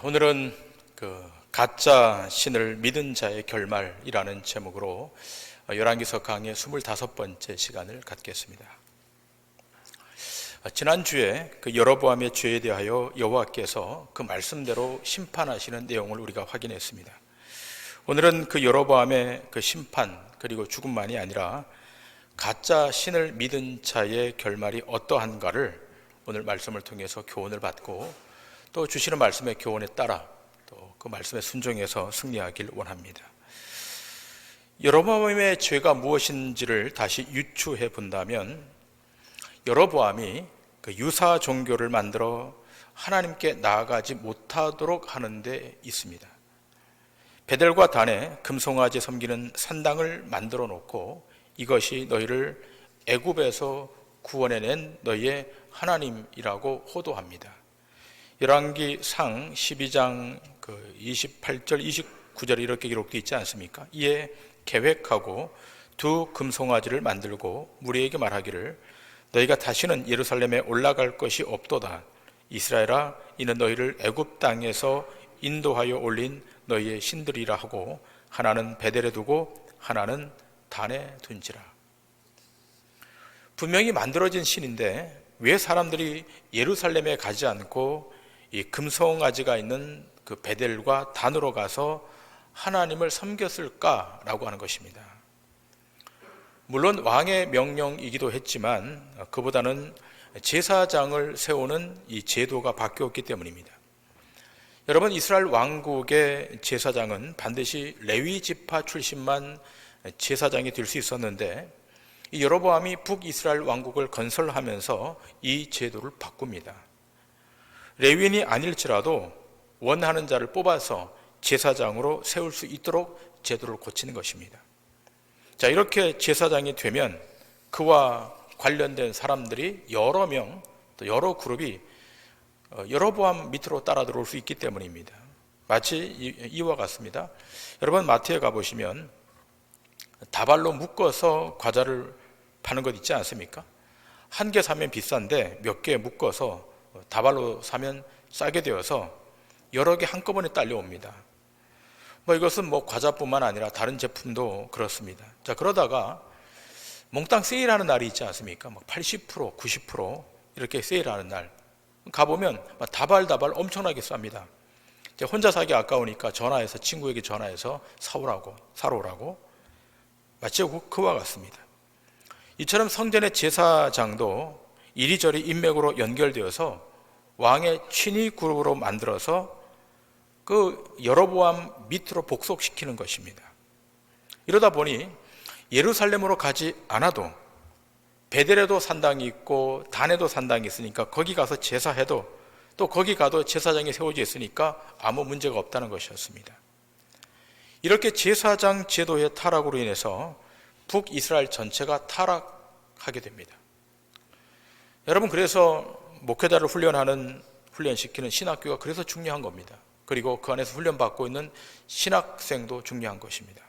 오늘은 가짜 신을 믿은 자의 결말이라는 제목으로 열왕기서 강의 25번째 시간을 갖겠습니다. 지난주에 여로보암의 죄에 대하여 여호와께서 그 말씀대로 심판하시는 내용을 우리가 확인했습니다. 오늘은 여로보암의 심판 그리고 죽음만이 아니라 가짜 신을 믿은 자의 결말이 어떠한가를 오늘 말씀을 통해서 교훈을 받고 또 주시는 말씀의 교훈에 따라 또 그 말씀에 순종해서 승리하길 원합니다. 여로보암의 죄가 무엇인지를 다시 유추해 본다면 여로보암이 유사 종교를 만들어 하나님께 나아가지 못하도록 하는 데 있습니다. 베델과 단에 금송아지 섬기는 산당을 만들어 놓고 이것이 너희를 애굽에서 구원해낸 너희의 하나님이라고 호도합니다. 열왕기상 12장 28절 29절에 이렇게 기록되어 있지 않습니까? 이에 계획하고 두 금송아지를 만들고 무리에게 말하기를 너희가 다시는 예루살렘에 올라갈 것이 없도다. 이스라엘아, 이는 너희를 애굽 땅에서 인도하여 올린 너희의 신들이라 하고 하나는 베델에 두고 하나는 단에 둔지라. 분명히 만들어진 신인데 왜 사람들이 예루살렘에 가지 않고 이 금송아지가 있는 베델과 단으로 가서 하나님을 섬겼을까라고 하는 것입니다. 물론 왕의 명령이기도 했지만 그보다는 제사장을 세우는 이 제도가 바뀌었기 때문입니다. 여러분, 이스라엘 왕국의 제사장은 반드시 레위 지파 출신만 제사장이 될 수 있었는데 이 여로보암이 북이스라엘 왕국을 건설하면서 이 제도를 바꿉니다. 레위인이 아닐지라도 원하는 자를 뽑아서 제사장으로 세울 수 있도록 제도를 고치는 것입니다. 자, 이렇게 제사장이 되면 그와 관련된 사람들이 여러 명, 또 여러 그룹이 여로보암 밑으로 따라 들어올 수 있기 때문입니다. 마치 이와 같습니다. 여러분, 마트에 가보시면 다발로 묶어서 과자를 파는 것 있지 않습니까? 한 개 사면 비싼데 몇 개 묶어서 다발로 사면 싸게 되어서 여러 개 한꺼번에 딸려옵니다. 이것은 과자뿐만 아니라 다른 제품도 그렇습니다. 자, 그러다가 몽땅 세일하는 날이 있지 않습니까? 80%, 90% 이렇게 세일하는 날 가보면 다발 엄청나게 쌉니다. 혼자 사기 아까우니까 친구에게 전화해서 사러 오라고 마치 그와 같습니다. 이처럼 성전의 제사장도 이리저리 인맥으로 연결되어서 왕의 친위 그룹으로 만들어서 여로보암 밑으로 복속시키는 것입니다. 이러다 보니 예루살렘으로 가지 않아도 베델에도 산당이 있고 단에도 산당이 있으니까 거기 가서 제사해도 또 거기 가도 제사장이 세워져 있으니까 아무 문제가 없다는 것이었습니다. 이렇게 제사장 제도의 타락으로 인해서 북이스라엘 전체가 타락하게 됩니다. 여러분, 그래서 목회자를 훈련시키는 신학교가 그래서 중요한 겁니다. 그리고 그 안에서 훈련받고 있는 신학생도 중요한 것입니다.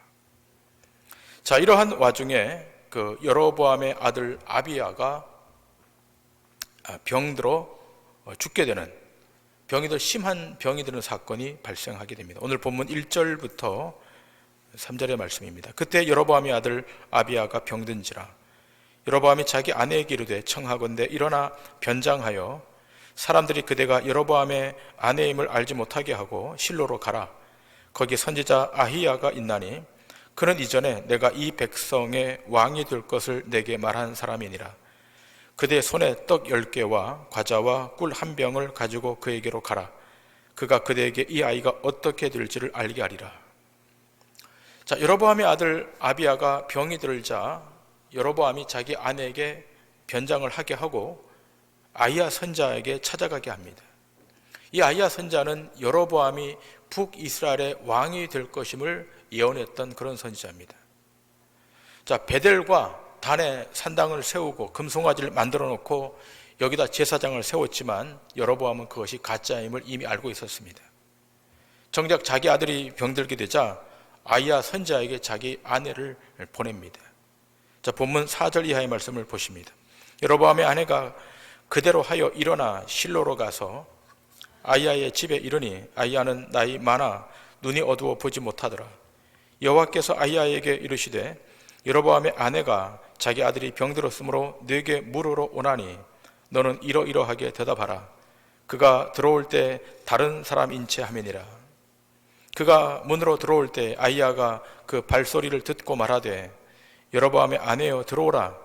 자, 이러한 와중에 여로보암의 아들 아비야가 병들어 죽게 되는, 심한 병이 드는 사건이 발생하게 됩니다. 오늘 본문 1절부터 3절의 말씀입니다. 그때 여로보암의 아들 아비야가 병든지라. 여로보암이 자기 아내에게 이르되 청하건대 일어나 변장하여 사람들이 그대가 여로보암의 아내임을 알지 못하게 하고 실로로 가라. 거기 선지자 아히야가 있나니 그는 이전에 내가 이 백성의 왕이 될 것을 내게 말한 사람이니라. 그대 손에 떡 10개와 과자와 꿀 한 병을 가지고 그에게로 가라. 그가 그대에게 이 아이가 어떻게 될지를 알게 하리라. 자, 여로보암의 아들 아비야가 병이 들자 여로보암이 자기 아내에게 변장을 하게 하고 아히야 선자에게 찾아가게 합니다. 이 아히야 선자는 여로보암이 북이스라엘의 왕이 될 것임을 예언했던 그런 선지자입니다. 자, 베델과 단에 산당을 세우고 금송아지를 만들어 놓고 여기다 제사장을 세웠지만 여로보암은 그것이 가짜임을 이미 알고 있었습니다. 정작 자기 아들이 병들게 되자 아히야 선자에게 자기 아내를 보냅니다. 자, 본문 4절 이하의 말씀을 보십니다. 여로보암의 아내가 그대로 하여 일어나 실로로 가서 아이야의 집에 이르니 아이야는 나이 많아 눈이 어두워 보지 못하더라. 여호와께서 아이야에게 이르시되 여로보암의 아내가 자기 아들이 병들었으므로 네게 물으러 오나니 너는 이러이러하게 대답하라. 그가 들어올 때 다른 사람인 채 하매니라. 그가 문으로 들어올 때 아이야가 그 발소리를 듣고 말하되 여로보암의 아내여 들어오라.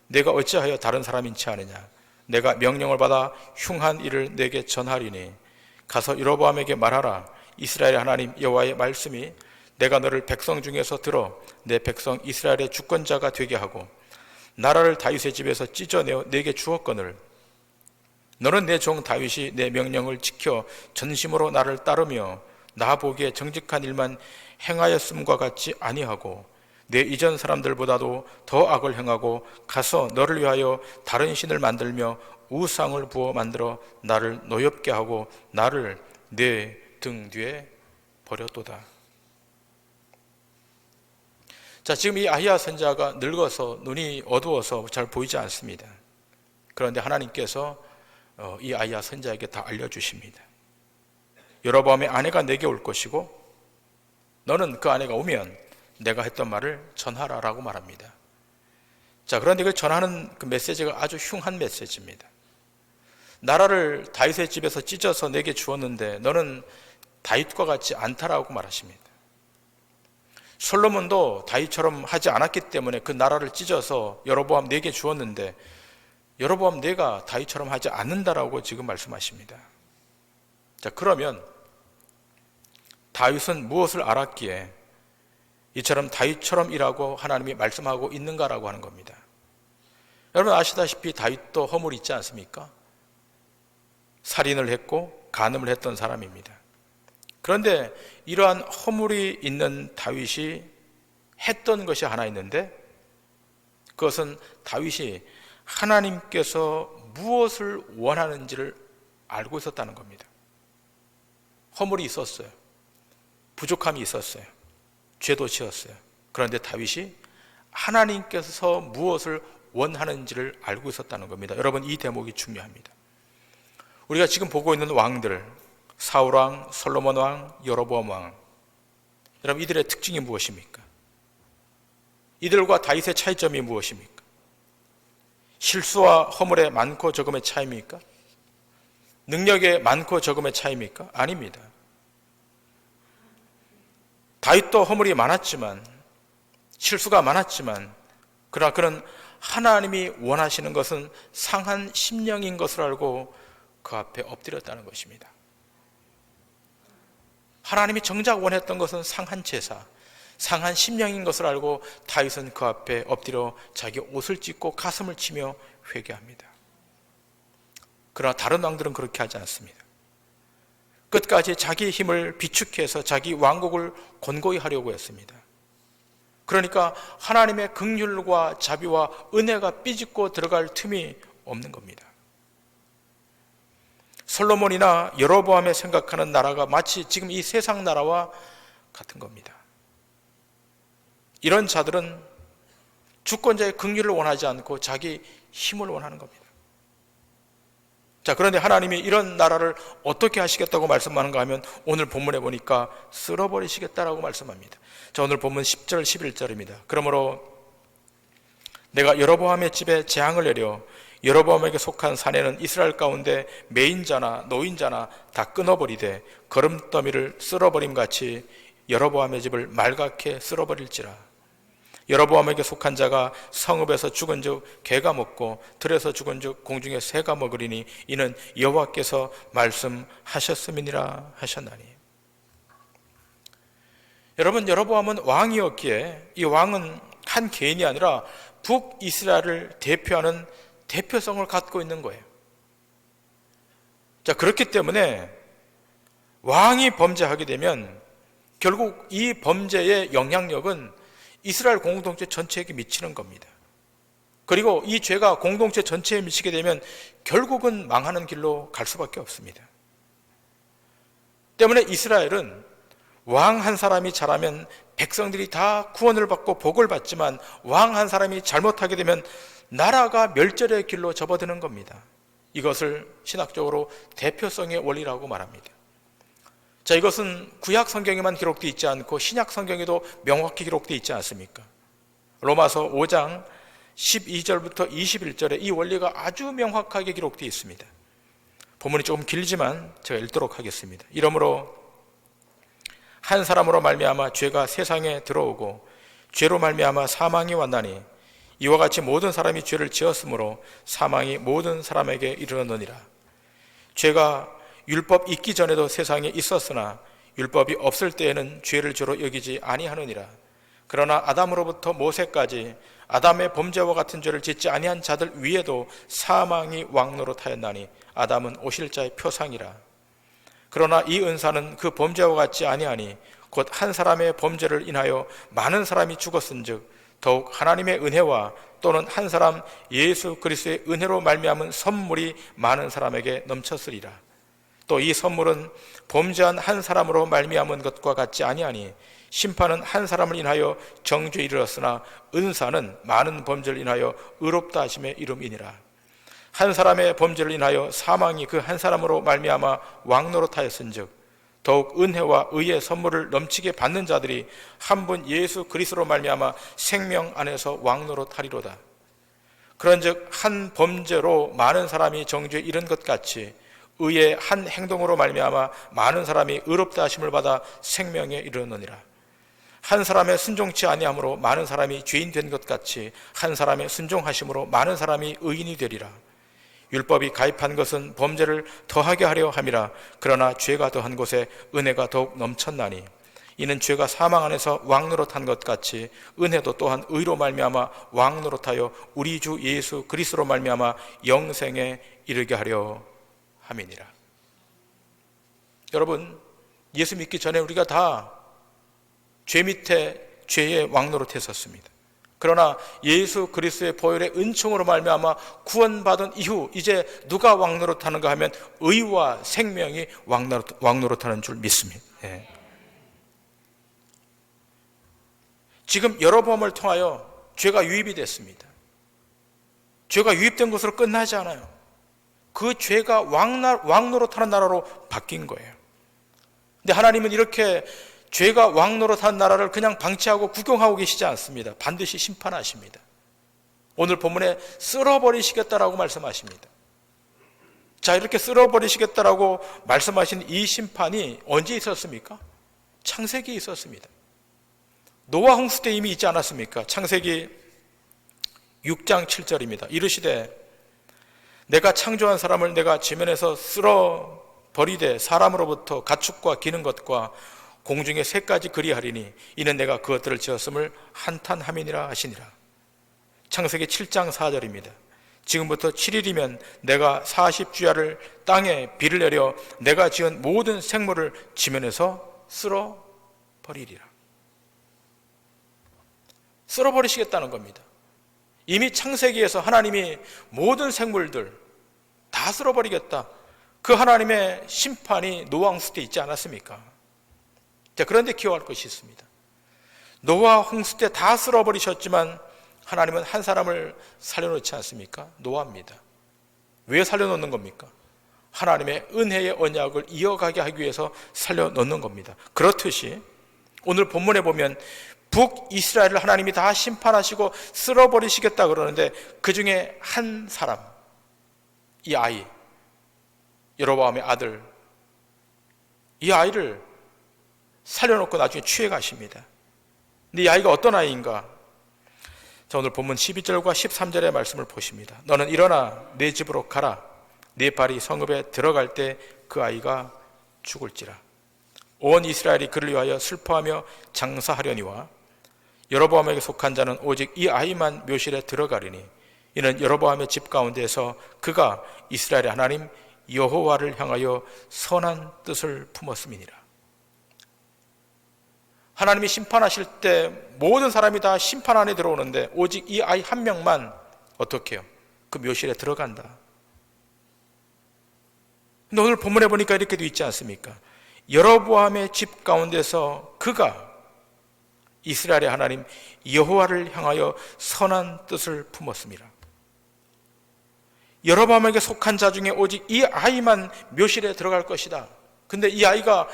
내가 어찌하여 다른 사람인 채 하느냐. 내가 명령을 받아 흉한 일을 내게 전하리니 가서 여로보암에게 말하라. 이스라엘 하나님 여호와의 말씀이 내가 너를 백성 중에서 들어 내 백성 이스라엘의 주권자가 되게 하고 나라를 다윗의 집에서 찢어내어 내게 주었거늘 너는 내 종 다윗이 내 명령을 지켜 전심으로 나를 따르며 나 보기에 정직한 일만 행하였음과 같지 아니하고 내 이전 사람들보다도 더 악을 행하고 가서 너를 위하여 다른 신을 만들며 우상을 부어 만들어 나를 노엽게 하고 나를 내 등 뒤에 버렸도다. 자, 지금 이 아히야 선지자가 늙어서 눈이 어두워서 잘 보이지 않습니다. 그런데 하나님께서 이 아히야 선지자에게 다 알려주십니다. 여로보암의 아내가 내게 올 것이고 너는 그 아내가 오면 내가 했던 말을 전하라라고 말합니다. 자, 그런데 그 전하는 그 메시지가 아주 흉한 메시지입니다. 나라를 다윗의 집에서 찢어서 내게 주었는데 너는 다윗과 같지 않다라고 말하십니다. 솔로몬도 다윗처럼 하지 않았기 때문에 그 나라를 찢어서 여로보암 내게 주었는데 여로보암 내가 다윗처럼 하지 않는다라고 지금 말씀하십니다. 자, 그러면 다윗은 무엇을 알았기에 이처럼 다윗처럼 일하고 하나님이 말씀하고 있는가라고 하는 겁니다. 여러분 아시다시피 다윗도 허물이 있지 않습니까? 살인을 했고 간음을 했던 사람입니다. 그런데 이러한 허물이 있는 다윗이 했던 것이 하나 있는데 그것은 다윗이 하나님께서 무엇을 원하는지를 알고 있었다는 겁니다. 허물이 있었어요. 부족함이 있었어요. 죄도 지었어요. 그런데 다윗이 하나님께서 무엇을 원하는지를 알고 있었다는 겁니다. 여러분 이 대목이 중요합니다. 우리가 지금 보고 있는 왕들 사울왕, 솔로몬왕, 여로보암 왕 여러분 이들의 특징이 무엇입니까? 이들과 다윗의 차이점이 무엇입니까? 실수와 허물의 많고 적음의 차이입니까? 능력의 많고 적음의 차이입니까? 아닙니다. 다윗도 허물이 많았지만 실수가 많았지만 그러나 그는 하나님이 원하시는 것은 상한 심령인 것을 알고 그 앞에 엎드렸다는 것입니다. 하나님이 정작 원했던 것은 상한 제사, 상한 심령인 것을 알고 다윗은 그 앞에 엎드려 자기 옷을 찢고 가슴을 치며 회개합니다. 그러나 다른 왕들은 그렇게 하지 않습니다. 끝까지 자기 힘을 비축해서 자기 왕국을 권고히 하려고 했습니다. 그러니까 하나님의 긍휼과 자비와 은혜가 삐집고 들어갈 틈이 없는 겁니다. 솔로몬이나 여로보암의 생각하는 나라가 마치 지금 이 세상 나라와 같은 겁니다. 이런 자들은 주권자의 긍휼을 원하지 않고 자기 힘을 원하는 겁니다. 자, 그런데 하나님이 이런 나라를 어떻게 하시겠다고 말씀하는가 하면 오늘 본문에 보니까 쓸어버리시겠다라고 말씀합니다. 자, 오늘 본문 10절 11절입니다. 그러므로 내가 여로보암의 집에 재앙을 내려 여로보암에게 속한 사내는 이스라엘 가운데 매인자나 노인자나 다 끊어버리되 거름더미를 쓸어버림같이 여로보암의 집을 말갛게 쓸어버릴지라. 여로보암에게 속한 자가 성읍에서 죽은 즉 개가 먹고 들에서 죽은 즉 공중에 새가 먹으리니 이는 여호와께서 말씀하셨음이니라 하셨나니. 여러분 여로보암은 왕이었기에 이 왕은 한 개인이 아니라 북이스라엘을 대표하는 대표성을 갖고 있는 거예요. 자, 그렇기 때문에 왕이 범죄하게 되면 결국 이 범죄의 영향력은 이스라엘 공동체 전체에게 미치는 겁니다. 그리고 이 죄가 공동체 전체에 미치게 되면 결국은 망하는 길로 갈 수밖에 없습니다. 때문에 이스라엘은 왕 한 사람이 잘하면 백성들이 다 구원을 받고 복을 받지만 왕 한 사람이 잘못하게 되면 나라가 멸절의 길로 접어드는 겁니다. 이것을 신학적으로 대표성의 원리라고 말합니다. 자, 이것은 구약 성경에만 기록되어 있지 않고 신약 성경에도 명확히 기록되어 있지 않습니까? 로마서 5장 12절부터 21절에 이 원리가 아주 명확하게 기록되어 있습니다. 본문이 조금 길지만 제가 읽도록 하겠습니다. 이러므로 한 사람으로 말미암아 죄가 세상에 들어오고 죄로 말미암아 사망이 왔나니 이와 같이 모든 사람이 죄를 지었으므로 사망이 모든 사람에게 이르렀느니라. 죄가 율법 있기 전에도 세상에 있었으나 율법이 없을 때에는 죄를 죄로 여기지 아니하느니라. 그러나 아담으로부터 모세까지 아담의 범죄와 같은 죄를 짓지 아니한 자들 위에도 사망이 왕노릇하였나니 아담은 오실 자의 표상이라. 그러나 이 은사는 그 범죄와 같지 아니하니 곧 한 사람의 범죄를 인하여 많은 사람이 죽었은즉 더욱 하나님의 은혜와 또는 한 사람 예수 그리스도의 은혜로 말미암은 선물이 많은 사람에게 넘쳤으리라. 또 이 선물은 범죄한 한 사람으로 말미암은 것과 같지 아니하니 심판은 한 사람을 인하여 정죄에 이르렀으나 은사는 많은 범죄를 인하여 의롭다 하심에 이름이니라. 한 사람의 범죄를 인하여 사망이 그 한 사람으로 말미암아 왕노릇하였은즉 더욱 은혜와 의의 선물을 넘치게 받는 자들이 한 분 예수 그리스도로 말미암아 생명 안에서 왕노릇하리로다. 그런즉 한 범죄로 많은 사람이 정죄에 이른 것 같이 의의 한 행동으로 말미암아 많은 사람이 의롭다 하심을 받아 생명에 이르느니라. 한 사람의 순종치 아니함으로 많은 사람이 죄인 된 것 같이 한 사람의 순종하심으로 많은 사람이 의인이 되리라. 율법이 가입한 것은 범죄를 더하게 하려 함이라. 그러나 죄가 더한 곳에 은혜가 더욱 넘쳤나니 이는 죄가 사망 안에서 왕노릇한 것 같이 은혜도 또한 의로 말미암아 왕노릇하여 우리 주 예수 그리스도로 말미암아 영생에 이르게 하려 함이니라. 여러분, 예수 믿기 전에 우리가 다 죄 밑에 죄의 왕노릇했었습니다. 그러나 예수 그리스도의 보혈의 은총으로 말미암아 구원받은 이후 이제 누가 왕노릇하는가 하면 의와 생명이 왕노릇하는 줄 믿습니다. 예. 지금 여로보암을 통하여 죄가 유입이 됐습니다. 죄가 유입된 것으로 끝나지 않아요. 그 죄가 왕노릇하는 나라로 바뀐 거예요. 근데 하나님은 이렇게 죄가 왕노릇한 나라를 그냥 방치하고 구경하고 계시지 않습니다. 반드시 심판하십니다. 오늘 본문에 쓸어버리시겠다라고 말씀하십니다. 자, 이렇게 쓸어버리시겠다라고 말씀하신 이 심판이 언제 있었습니까? 창세기에 있었습니다. 노아 홍수 때 이미 있지 않았습니까? 창세기 6장 7절입니다. 이르시되 내가 창조한 사람을 내가 지면에서 쓸어버리되 사람으로부터 가축과 기는 것과 공중의 새까지 그리하리니 이는 내가 그것들을 지었음을 한탄함이니라 하시니라. 창세기 7장 4절입니다. 지금부터 7일이면 내가 40주야를 땅에 비를 내려 내가 지은 모든 생물을 지면에서 쓸어버리리라. 쓸어버리시겠다는 겁니다. 이미 창세기에서 하나님이 모든 생물들 다 쓸어버리겠다. 그 하나님의 심판이 노아 홍수 때 있지 않았습니까? 자, 그런데 기억할 것이 있습니다. 노아 홍수 때 다 쓸어버리셨지만 하나님은 한 사람을 살려놓지 않습니까? 노아입니다. 왜 살려놓는 겁니까? 하나님의 은혜의 언약을 이어가게 하기 위해서 살려놓는 겁니다. 그렇듯이 오늘 본문에 보면 북이스라엘을 하나님이 다 심판하시고 쓸어버리시겠다 그러는데 그 중에 한 사람, 이 아이, 여로보암의 아들, 이 아이를 살려놓고 나중에 취해 가십니다. 근데 이 아이가 어떤 아이인가? 자, 오늘 본문 12절과 13절의 말씀을 보십니다. 너는 일어나 내 집으로 가라. 내 발이 성읍에 들어갈 때 그 아이가 죽을지라. 온 이스라엘이 그를 위하여 슬퍼하며 장사하려니와 여로보암에게 속한 자는 오직 이 아이만 묘실에 들어가리니 이는 여로보암의 집 가운데서 그가 이스라엘의 하나님 여호와를 향하여 선한 뜻을 품었음이니라. 하나님이 심판하실 때 모든 사람이 다 심판 안에 들어오는데 오직 이 아이 한 명만 어떻게 해요? 그 묘실에 들어간다. 근데 오늘 본문에 보니까 이렇게 돼 있지 않습니까? 여로보암의 집 가운데서 그가 이스라엘의 하나님 여호와를 향하여 선한 뜻을 품었습니다. 여로보암에게 속한 자 중에 오직 이 아이만 묘실에 들어갈 것이다. 근데 이 아이가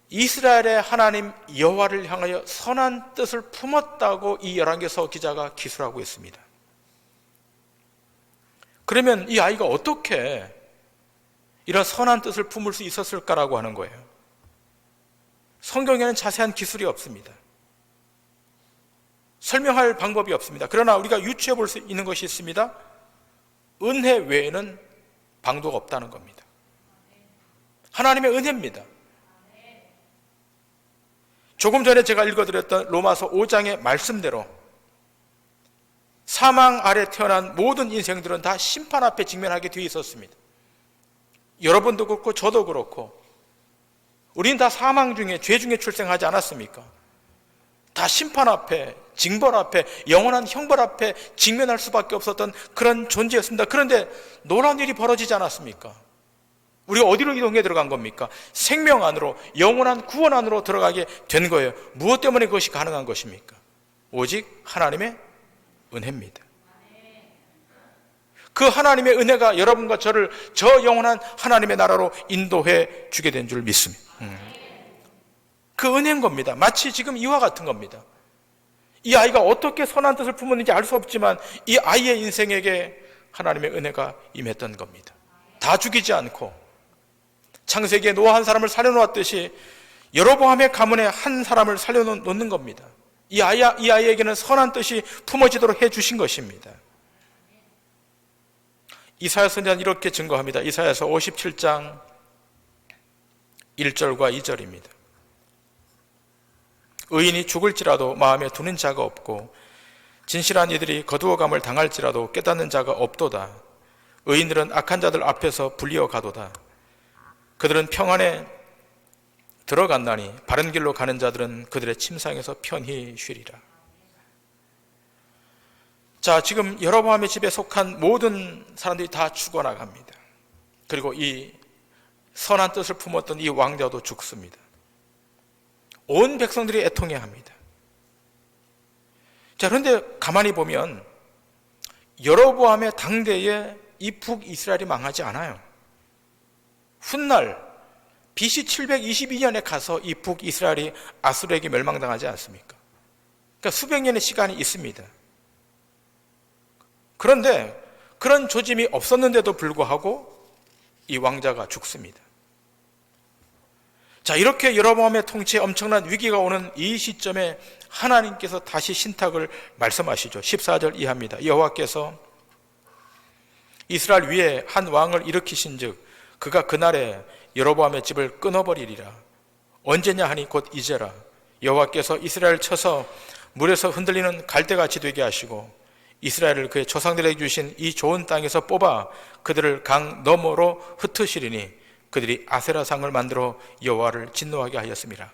이스라엘의 하나님 여호와를 향하여 선한 뜻을 품었다고 이 열왕기서 기자가 기술하고 있습니다. 그러면 이 아이가 어떻게 이런 선한 뜻을 품을 수 있었을까라고 하는 거예요. 성경에는 자세한 기술이 없습니다. 설명할 방법이 없습니다. 그러나 우리가 유추해 볼 수 있는 것이 있습니다. 은혜 외에는 방도가 없다는 겁니다. 하나님의 은혜입니다. 조금 전에 제가 읽어드렸던 로마서 5장의 말씀대로 사망 아래 태어난 모든 인생들은 다 심판 앞에 직면하게 되어 있었습니다. 여러분도 그렇고 저도 그렇고 우리는 다 사망 중에 죄 중에 출생하지 않았습니까? 다 심판 앞에, 징벌 앞에, 영원한 형벌 앞에 직면할 수밖에 없었던 그런 존재였습니다. 그런데 놀라운 일이 벌어지지 않았습니까? 우리가 어디로 이동해 들어간 겁니까? 생명 안으로, 영원한 구원 안으로 들어가게 된 거예요. 무엇 때문에 그것이 가능한 것입니까? 오직 하나님의 은혜입니다. 그 하나님의 은혜가 여러분과 저를 저 영원한 하나님의 나라로 인도해 주게 된 줄 믿습니다. 그 은혜인 겁니다. 마치 지금 이와 같은 겁니다. 이 아이가 어떻게 선한 뜻을 품었는지 알 수 없지만 이 아이의 인생에게 하나님의 은혜가 임했던 겁니다. 다 죽이지 않고 창세기에 노아 한 사람을 살려놓았듯이 여로보암의 가문에 한 사람을 살려놓는 겁니다. 이 아이에게는 선한 뜻이 품어지도록 해주신 것입니다. 이사야 선지자는 이렇게 증거합니다. 이사야서 57장 1절과 2절입니다. 의인이 죽을지라도 마음에 두는 자가 없고 진실한 이들이 거두어감을 당할지라도 깨닫는 자가 없도다. 의인들은 악한 자들 앞에서 불리어 가도다. 그들은 평안에 들어갔나니 바른 길로 가는 자들은 그들의 침상에서 편히 쉬리라. 자, 지금 여로보암의 집에 속한 모든 사람들이 다 죽어나갑니다. 그리고 이 선한 뜻을 품었던 이 왕자도 죽습니다. 온 백성들이 애통해야 합니다. 자, 그런데 가만히 보면 여로보암의 당대에 이 북이스라엘이 망하지 않아요. 훗날 BC 722년에 가서 이 북이스라엘이 아수르에게 멸망당하지 않습니까? 그러니까 수백 년의 시간이 있습니다. 그런데 그런 조짐이 없었는데도 불구하고 이 왕자가 죽습니다. 자, 이렇게 여로보암의 통치에 엄청난 위기가 오는 이 시점에 하나님께서 다시 신탁을 말씀하시죠. 14절 이하입니다. 여호와께서 이스라엘 위에 한 왕을 일으키신즉 그가 그날에 여로보암의 집을 끊어버리리라. 언제냐 하니 곧 이제라. 여호와께서 이스라엘을 쳐서 물에서 흔들리는 갈대같이 되게 하시고 이스라엘을 그의 조상들에게 주신 이 좋은 땅에서 뽑아 그들을 강 너머로 흩으시리니 그들이 아세라상을 만들어 여호와를 진노하게 하였습니다.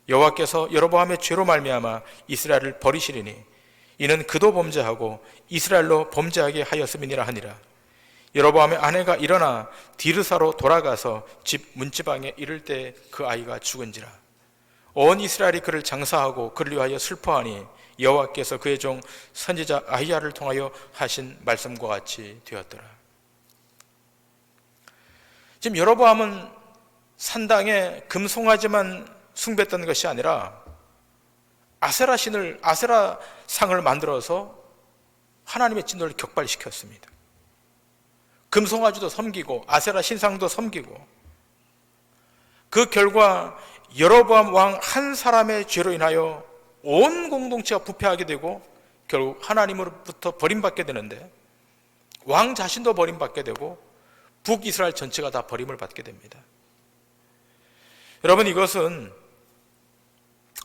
여호와께서 여로보암의 죄로 말미암아 이스라엘을 버리시리니 이는 그도 범죄하고 이스라엘로 범죄하게 하였음이니라 하니라. 여로보암의 아내가 일어나 디르사로 돌아가서 집 문지방에 이를 때 그 아이가 죽은지라. 온 이스라엘이 그를 장사하고 그를 위하여 슬퍼하니 여호와께서 그의 종 선지자 아히야를 통하여 하신 말씀과 같이 되었더라. 지금 여로보암은 산당에 금송아지만 숭배했던 것이 아니라 아세라상을 만들어서 하나님의 진노를 격발시켰습니다. 금송아지도 섬기고 아세라 신상도 섬기고 그 결과 여로보암 왕 한 사람의 죄로 인하여 온 공동체가 부패하게 되고 결국 하나님으로부터 버림받게 되는데 왕 자신도 버림받게 되고 북이스라엘 전체가 다 버림을 받게 됩니다. 여러분, 이것은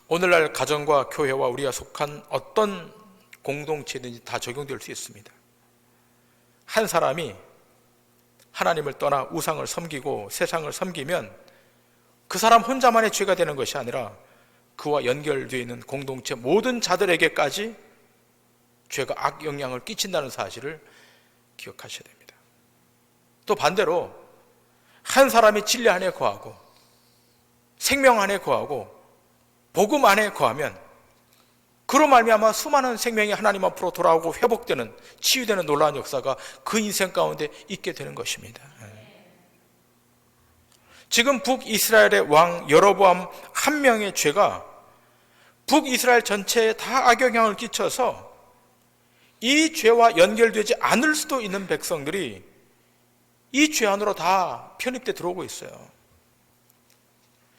오늘날 가정과 교회와 우리가 속한 어떤 공동체든지 다 적용될 수 있습니다. 한 사람이 하나님을 떠나 우상을 섬기고 세상을 섬기면 그 사람 혼자만의 죄가 되는 것이 아니라 그와 연결되어 있는 공동체 모든 자들에게까지 죄가 악영향을 끼친다는 사실을 기억하셔야 됩니다. 또 반대로 한 사람이 진리 안에 거하고 생명 안에 거하고 복음 안에 거하면 그로 말미암아 수많은 생명이 하나님 앞으로 돌아오고 회복되는, 치유되는 놀라운 역사가 그 인생 가운데 있게 되는 것입니다. 지금 북이스라엘의 왕 여로보암 한 명의 죄가 북이스라엘 전체에 다 악영향을 끼쳐서 이 죄와 연결되지 않을 수도 있는 백성들이 이 죄 안으로 다 편입돼 들어오고 있어요.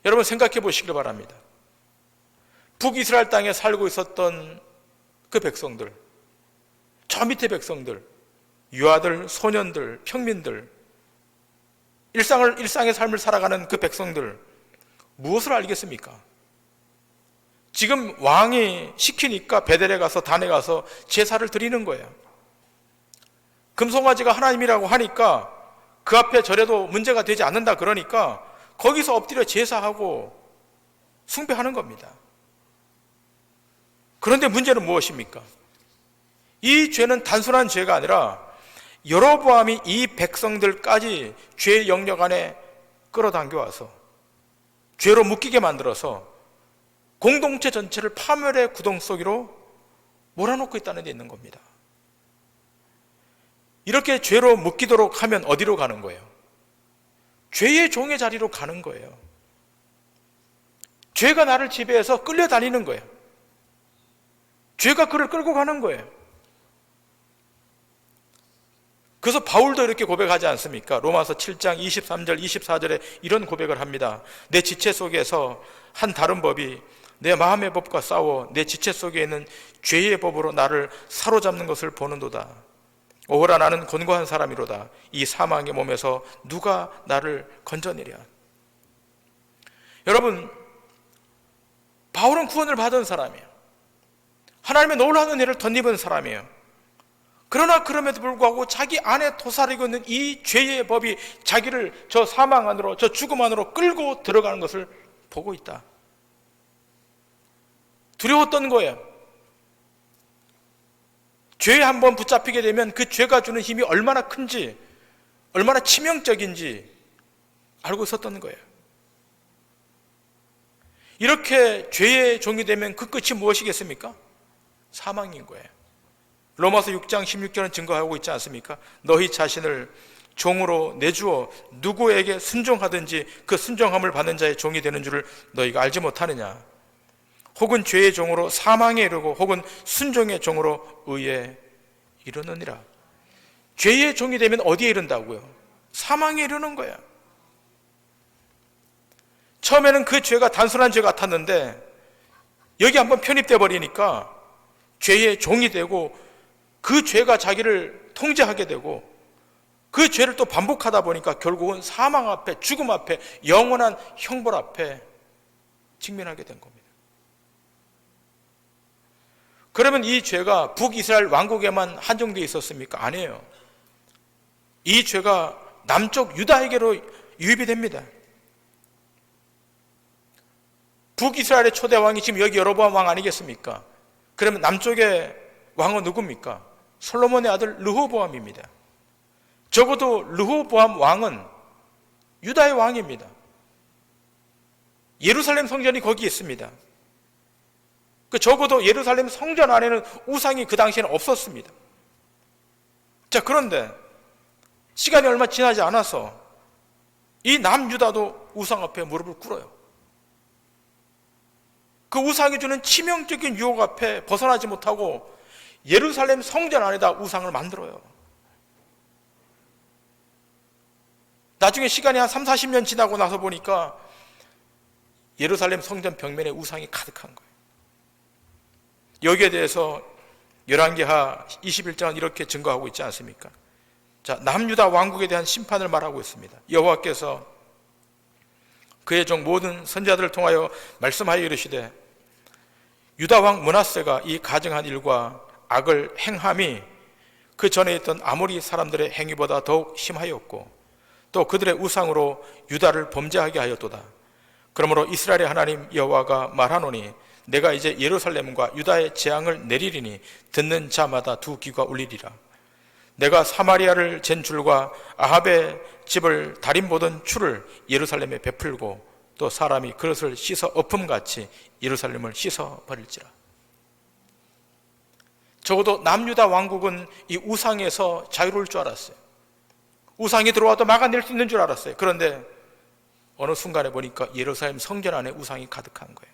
여러분 생각해 보시길 바랍니다. 북이스라엘 땅에 살고 있었던 그 백성들, 저 밑에 백성들, 유아들, 소년들, 평민들, 일상의 삶을 살아가는 그 백성들, 무엇을 알겠습니까? 지금 왕이 시키니까 베델에 가서 단에 가서 제사를 드리는 거예요. 금송아지가 하나님이라고 하니까 그 앞에 절에도 문제가 되지 않는다 그러니까 거기서 엎드려 제사하고 숭배하는 겁니다. 그런데 문제는 무엇입니까? 이 죄는 단순한 죄가 아니라 여로보암이 이 백성들까지 죄의 영역 안에 끌어당겨와서 죄로 묶이게 만들어서 공동체 전체를 파멸의 구덩 속으로 몰아넣고 있다는 데 있는 겁니다. 이렇게 죄로 묶이도록 하면 어디로 가는 거예요? 죄의 종의 자리로 가는 거예요. 죄가 나를 지배해서 끌려다니는 거예요. 죄가 그를 끌고 가는 거예요. 그래서 바울도 이렇게 고백하지 않습니까? 로마서 7장 23절 24절에 이런 고백을 합니다. 내 지체 속에서 한 다른 법이 내 마음의 법과 싸워 내 지체 속에 있는 죄의 법으로 나를 사로잡는 것을 보는도다. 오호라 나는 곤고한 사람이로다. 이 사망의 몸에서 누가 나를 건져내랴. 여러분, 바울은 구원을 받은 사람이에요. 하나님의 놀라운 은혜를 덧입은 사람이에요. 그러나 그럼에도 불구하고 자기 안에 도사리고 있는 이 죄의 법이 자기를 저 사망 안으로, 저 죽음 안으로 끌고 들어가는 것을 보고 있다. 두려웠던 거예요. 죄에 한번 붙잡히게 되면 그 죄가 주는 힘이 얼마나 큰지, 얼마나 치명적인지 알고 있었던 거예요. 이렇게 죄의 종이 되면 그 끝이 무엇이겠습니까? 사망인 거예요. 로마서 6장 16절은 증거하고 있지 않습니까? 너희 자신을 종으로 내주어 누구에게 순종하든지 그 순종함을 받는 자의 종이 되는 줄을 너희가 알지 못하느냐. 혹은 죄의 종으로 사망에 이르고 혹은 순종의 종으로 의에 이르느니라. 죄의 종이 되면 어디에 이른다고요? 사망에 이르는 거야. 처음에는 그 죄가 단순한 죄 같았는데 여기 한번 편입돼 버리니까 죄의 종이 되고 그 죄가 자기를 통제하게 되고 그 죄를 또 반복하다 보니까 결국은 사망 앞에, 죽음 앞에, 영원한 형벌 앞에 직면하게 된 겁니다. 그러면 이 죄가 북이스라엘 왕국에만 한정되어 있었습니까? 아니에요. 이 죄가 남쪽 유다에게로 유입이 됩니다. 북이스라엘의 초대 왕이 지금 여기 여로보암 왕 아니겠습니까? 그러면 남쪽의 왕은 누굽니까? 솔로몬의 아들 르호보암입니다. 적어도 르호보암 왕은 유다의 왕입니다. 예루살렘 성전이 거기 있습니다. 적어도 예루살렘 성전 안에는 우상이 그 당시에는 없었습니다. 자, 그런데 시간이 얼마 지나지 않아서 이 남유다도 우상 앞에 무릎을 꿇어요. 그 우상이 주는 치명적인 유혹 앞에 벗어나지 못하고 예루살렘 성전 안에다 우상을 만들어요. 나중에 시간이 한 3, 40년 지나고 나서 보니까 예루살렘 성전 벽면에 우상이 가득한 거예요. 여기에 대해서 열왕기하 21장은 이렇게 증거하고 있지 않습니까? 자, 남유다 왕국에 대한 심판을 말하고 있습니다. 여호와께서 그의 종 모든 선지자들을 통하여 말씀하여 이르시되 유다 왕 므낫세가 이 가증한 일과 악을 행함이 그 전에 있던 아모리 사람들의 행위보다 더욱 심하였고 또 그들의 우상으로 유다를 범죄하게 하였도다. 그러므로 이스라엘의 하나님 여호와가 말하노니 내가 이제 예루살렘과 유다의 재앙을 내리리니 듣는 자마다 두 귀가 울리리라. 내가 사마리아를 잰 줄과 아합의 집을 달인 보던 추를 예루살렘에 베풀고 또 사람이 그릇을 씻어 엎음같이 예루살렘을 씻어 버릴지라. 적어도 남유다 왕국은 이 우상에서 자유로울 줄 알았어요. 우상이 들어와도 막아낼 수 있는 줄 알았어요. 그런데 어느 순간에 보니까 예루살렘 성전 안에 우상이 가득한 거예요.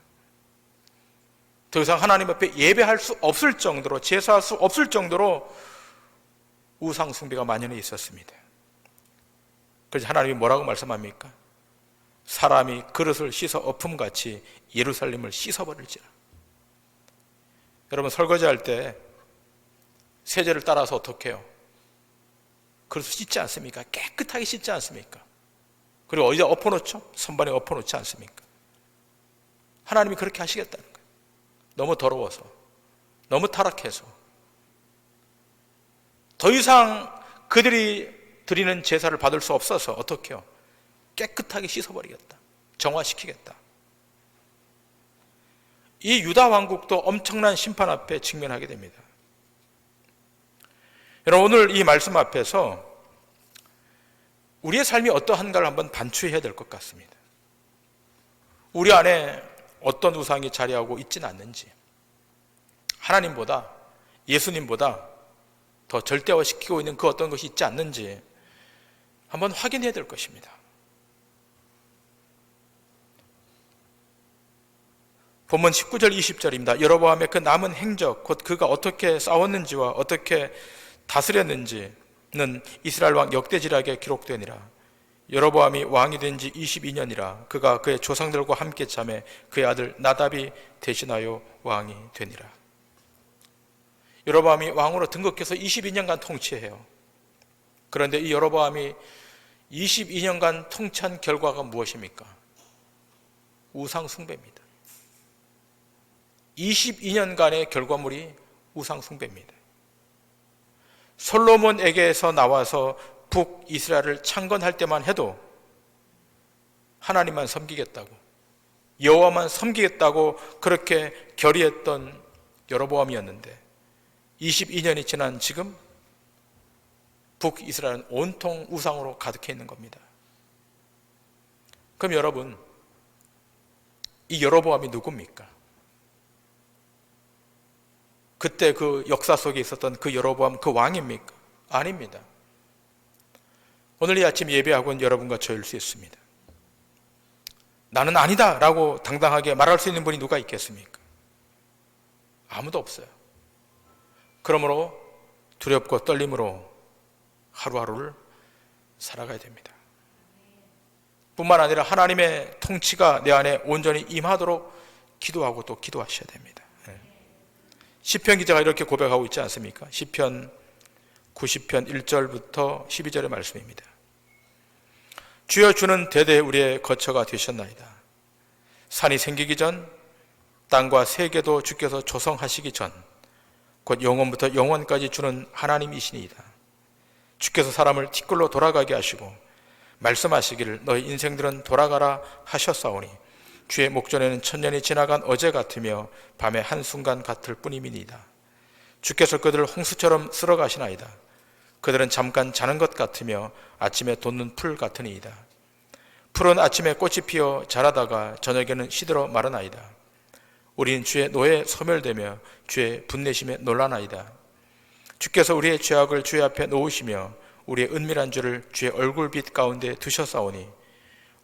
더 이상 하나님 앞에 예배할 수 없을 정도로, 제사할 수 없을 정도로 우상 숭배가 만연해 있었습니다. 그래서 하나님이 뭐라고 말씀합니까? 사람이 그릇을 씻어 엎음같이 예루살렘을 씻어버릴지라. 여러분, 설거지할 때 세제를 따라서 어떻게 해요? 그릇을 씻지 않습니까? 깨끗하게 씻지 않습니까? 그리고 어디다 엎어놓죠? 선반에 엎어놓지 않습니까? 하나님이 그렇게 하시겠다는 거예요. 너무 더러워서, 너무 타락해서 더 이상 그들이 드리는 제사를 받을 수 없어서 어떻게 해요? 깨끗하게 씻어버리겠다, 정화시키겠다. 이 유다 왕국도 엄청난 심판 앞에 직면하게 됩니다. 여러분, 오늘 이 말씀 앞에서 우리의 삶이 어떠한가를 한번 반추해야 될 것 같습니다. 우리 안에 어떤 우상이 자리하고 있지는 않는지, 하나님보다, 예수님보다 더 절대화시키고 있는 그 어떤 것이 있지 않는지 한번 확인해야 될 것입니다. 본문 19절 20절입니다. 여로보암의 그 남은 행적, 곧 그가 어떻게 싸웠는지와 어떻게 다스렸는지는 이스라엘 왕 역대지략에 기록되니라. 여로보암이 왕이 된 지 22년이라. 그가 그의 조상들과 함께 참에 그의 아들 나답이 대신하여 왕이 되니라. 여로보암이 왕으로 등극해서 22년간 통치해요. 그런데 이 여로보암이 22년간 통치한 결과가 무엇입니까? 우상 숭배입니다. 22년간의 결과물이 우상 숭배입니다. 솔로몬에게서 나와서 북이스라엘을 창건할 때만 해도 하나님만 섬기겠다고, 여호와만 섬기겠다고 그렇게 결의했던 여로보암이었는데 22년이 지난 지금 북이스라엘은 온통 우상으로 가득해 있는 겁니다. 그럼 여러분, 이 여로보암이 누굽니까? 그때 그 역사 속에 있었던 그 여로보암, 그 왕입니까? 아닙니다. 오늘 이 아침 예배하고 있는 여러분과 저일 수 있습니다. 나는 아니다 라고 당당하게 말할 수 있는 분이 누가 있겠습니까? 아무도 없어요. 그러므로 두렵고 떨림으로 하루하루를 살아가야 됩니다. 뿐만 아니라 하나님의 통치가 내 안에 온전히 임하도록 기도하고 또 기도하셔야 됩니다. 시편 기자가 이렇게 고백하고 있지 않습니까? 시편 90편 1절부터 12절의 말씀입니다. 주여, 주는 대대 우리의 거처가 되셨나이다. 산이 생기기 전, 땅과 세계도 주께서 조성하시기 전, 곧 영원부터 영원까지 주는 하나님이시니이다. 주께서 사람을 티끌로 돌아가게 하시고 말씀하시기를 너희 인생들은 돌아가라 하셨사오니 주의 목전에는 천년이 지나간 어제 같으며 밤의 한순간 같을 뿐임이니이다. 주께서 그들을 홍수처럼 쓸어가시나이다. 그들은 잠깐 자는 것 같으며 아침에 돋는 풀 같으니이다. 풀은 아침에 꽃이 피어 자라다가 저녁에는 시들어 마르나이다. 우리는 주의 노에 소멸되며 주의 분내심에 놀라나이다. 주께서 우리의 죄악을 주의 앞에 놓으시며 우리의 은밀한 죄를 주의 얼굴빛 가운데 두셨사오니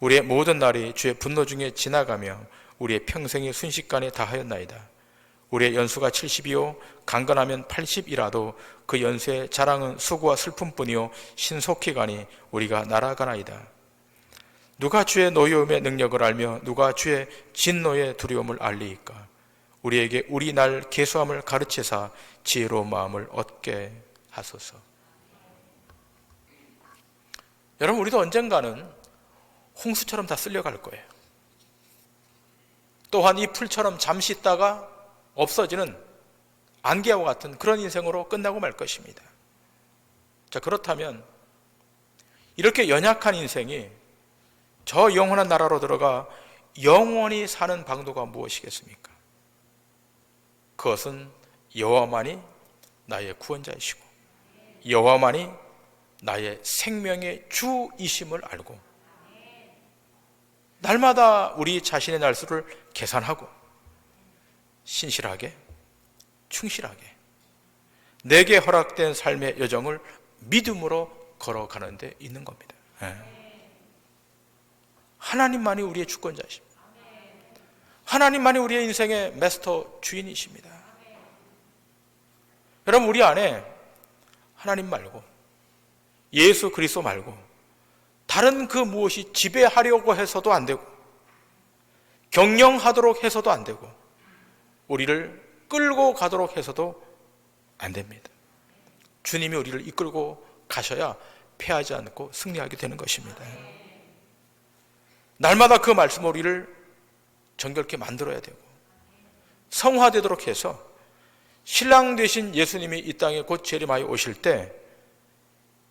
우리의 모든 날이 주의 분노 중에 지나가며 우리의 평생이 순식간에 다하였나이다. 우리의 연수가 70이요 강건하면 80이라도 그 연수의 자랑은 수고와 슬픔뿐이요 신속히 가니 우리가 날아가나이다. 누가 주의 노여움의 능력을 알며 누가 주의 진노의 두려움을 알리이까? 우리에게 우리 날 계수함을 가르치사 지혜로운 마음을 얻게 하소서. 여러분, 우리도 언젠가는 홍수처럼 다 쓸려갈 거예요. 또한 이 풀처럼 잠시 있다가 없어지는 안개와 같은 그런 인생으로 끝나고 말 것입니다. 자, 그렇다면 이렇게 연약한 인생이 저 영원한 나라로 들어가 영원히 사는 방도가 무엇이겠습니까? 그것은 여호와만이 나의 구원자이시고 여호와만이 나의 생명의 주이심을 알고 날마다 우리 자신의 날수를 계산하고 신실하게, 충실하게 내게 허락된 삶의 여정을 믿음으로 걸어가는 데 있는 겁니다. 하나님만이 우리의 주권자십니다. 하나님만이 우리의 인생의 마스터 주인이십니다. 여러분, 우리 안에 하나님 말고 예수 그리스도 말고 다른 그 무엇이 지배하려고 해서도 안 되고 경영하도록 해서도 안 되고 우리를 끌고 가도록 해서도 안 됩니다. 주님이 우리를 이끌고 가셔야 패하지 않고 승리하게 되는 것입니다. 날마다 그 말씀 우리를 정결케 만들어야 되고 성화되도록 해서 신랑 되신 예수님이 이 땅에 곧 재림하여 오실 때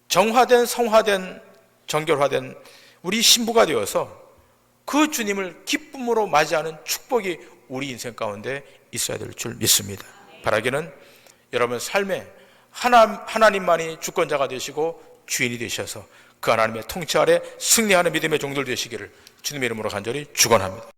정화된, 성화된, 정결화된 우리 신부가 되어서 그 주님을 기쁨으로 맞이하는 축복이 우리 인생 가운데 있어야 될 줄 믿습니다. 바라기는 여러분 삶에 하나님만이 주권자가 되시고 주인이 되셔서 그 하나님의 통치 아래 승리하는 믿음의 종들 되시기를 주님의 이름으로 간절히 축원합니다.